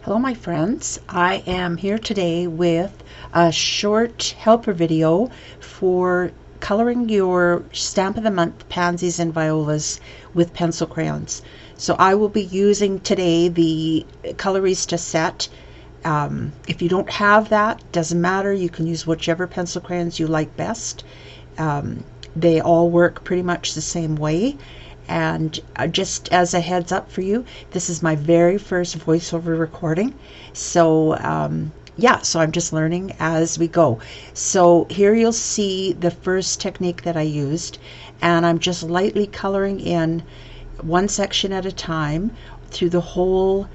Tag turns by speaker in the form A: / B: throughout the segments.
A: Hello my friends, I am here today with a short helper video for coloring your Stamp of the Month pansies and violas with pencil crayons. So I will be using today the Colorista set. If you don't have that, doesn't matter, you can use whichever pencil crayons you like best. They all work pretty much the same way. And just as a heads up for you, this is my very first voiceover recording. So yeah, so I'm just learning as we go. So here you'll see the first technique that I used, and I'm just lightly coloring in one section at a time through the whole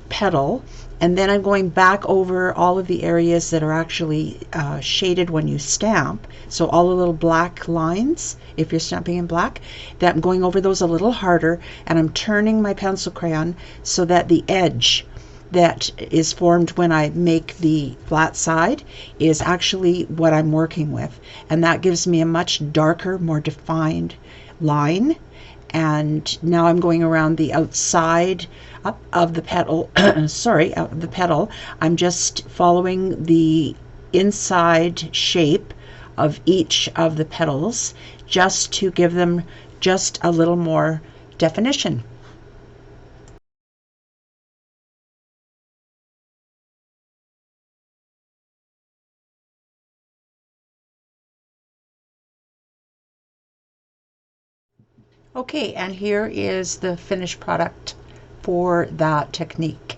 A: petal, and then I'm going back over all of the areas that are actually shaded when you stamp. So all the little black lines, if you're stamping in black, that I'm going over those a little harder, and I'm turning my pencil crayon so that the edge that is formed when I make the flat side is actually what I'm working with, and that gives me a much darker, more defined line. And now I'm going around the outside of the petal, sorry, of the petal. I'm just following the inside shape of each of the petals just to give them just a little more definition. Okay, and here is the finished product for that technique.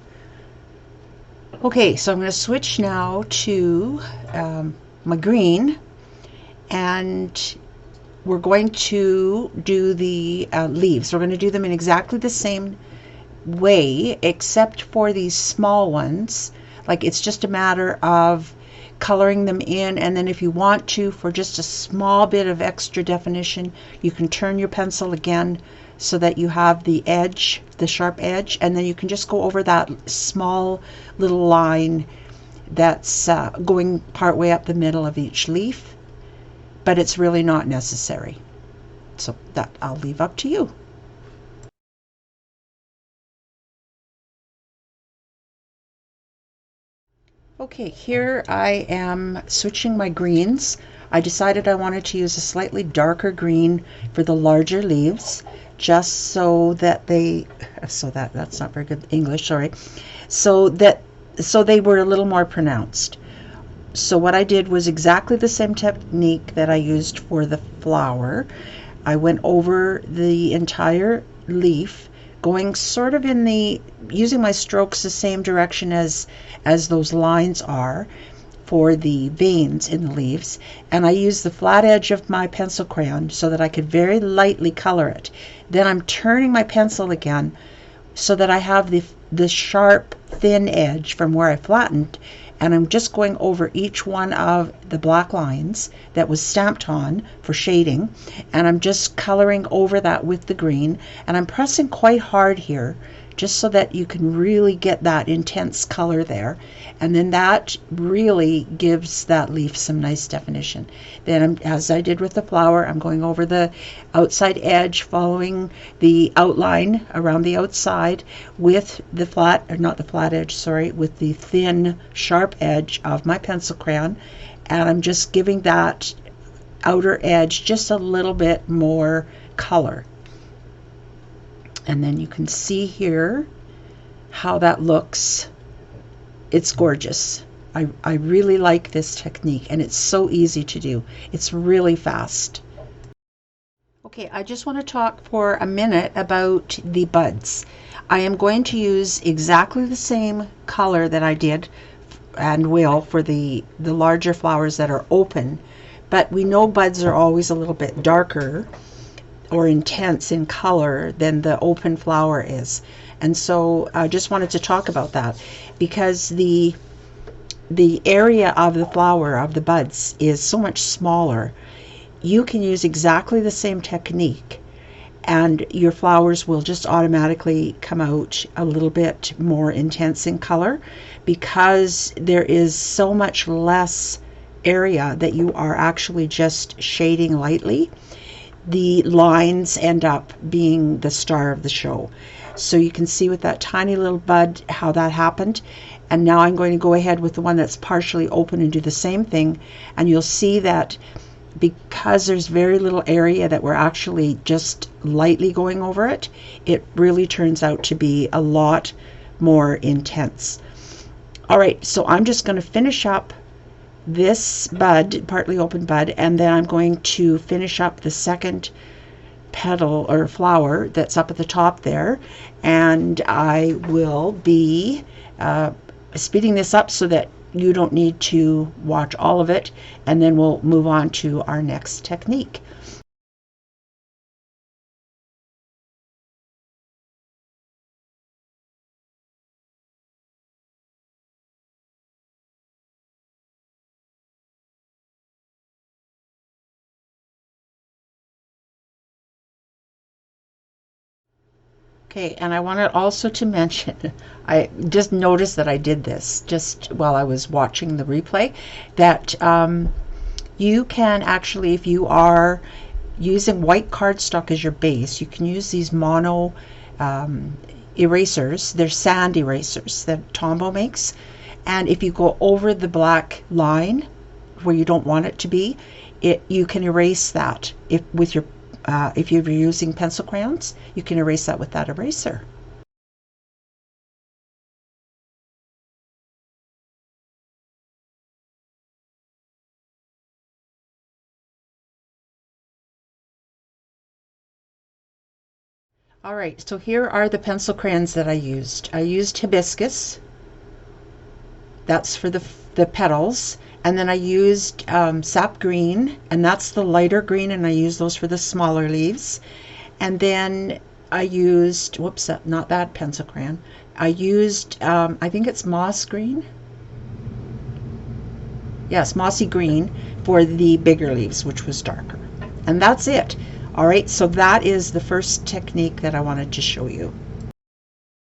A: Okay, so I'm going to switch now to my green, and we're going to do the leaves. We're going to do them in exactly the same way, except for these small ones. Like, it's just a matter of coloring them in, and then if you want to, for just a small bit of extra definition, you can turn your pencil again so that you have the edge, the sharp edge, and then you can just go over that small little line that's going part way up the middle of each leaf, but it's really not necessary. So that I'll leave up to you. Okay, here I am switching my greens. I decided I wanted to use a slightly darker green for the larger leaves, just so that that's not very good English, sorry. So they were a little more pronounced. So what I did was exactly the same technique that I used for the flower. I went over the entire leaf, going sort of using my strokes the same direction as those lines are for the veins in the leaves, and I used the flat edge of my pencil crayon so that I could very lightly color it. Then I'm turning my pencil again so that I have the sharp thin edge from where I flattened, and I'm just going over each one of the black lines that was stamped on for shading, and I'm just coloring over that with the green, and I'm pressing quite hard here just so that you can really get that intense color there, and then that really gives that leaf some nice definition. Then as I did with the flower, I'm going over the outside edge, following the outline around the outside with the with the thin sharp edge of my pencil crayon, and I'm just giving that outer edge just a little bit more color. And then you can see here how that looks. It's gorgeous. I really like this technique, and it's so easy to do. It's really fast. Okay, I just want to talk for a minute about the buds. I am going to use exactly the same color that I did and will for the larger flowers that are open, but we know buds are always a little bit darker or intense in color than the open flower is. And so I just wanted to talk about that, because the area of the flower, of the buds, is so much smaller. You can use exactly the same technique and your flowers will just automatically come out a little bit more intense in color, because there is so much less area that you are actually just shading lightly. The lines end up being the star of the show. So you can see with that tiny little bud how that happened. And now I'm going to go ahead with the one that's partially open and do the same thing. And you'll see that because there's very little area that we're actually just lightly going over it, it really turns out to be a lot more intense. All right, so I'm just going to finish up this bud, partly open bud, and then I'm going to finish up the second petal or flower that's up at the top there, and I will be speeding this up so that you don't need to watch all of it, and then we'll move on to our next technique. Okay, and I wanted also to mention, I just noticed that I did this just while I was watching the replay, that you can actually, if you are using white cardstock as your base, you can use these mono erasers. They're sand erasers that Tombow makes. And if you go over the black line where you don't want it to be, you can erase that with your if you're using pencil crayons, you can erase that with that eraser. All right, so here are the pencil crayons that I used. I used hibiscus. That's for the petals. And then I used sap green, and that's the lighter green, and I use those for the smaller leaves. And then I used, whoops, not that pencil crayon. I used, I think it's moss green. Yes, mossy green for the bigger leaves, which was darker. And that's it. All right, so that is the first technique that I wanted to show you.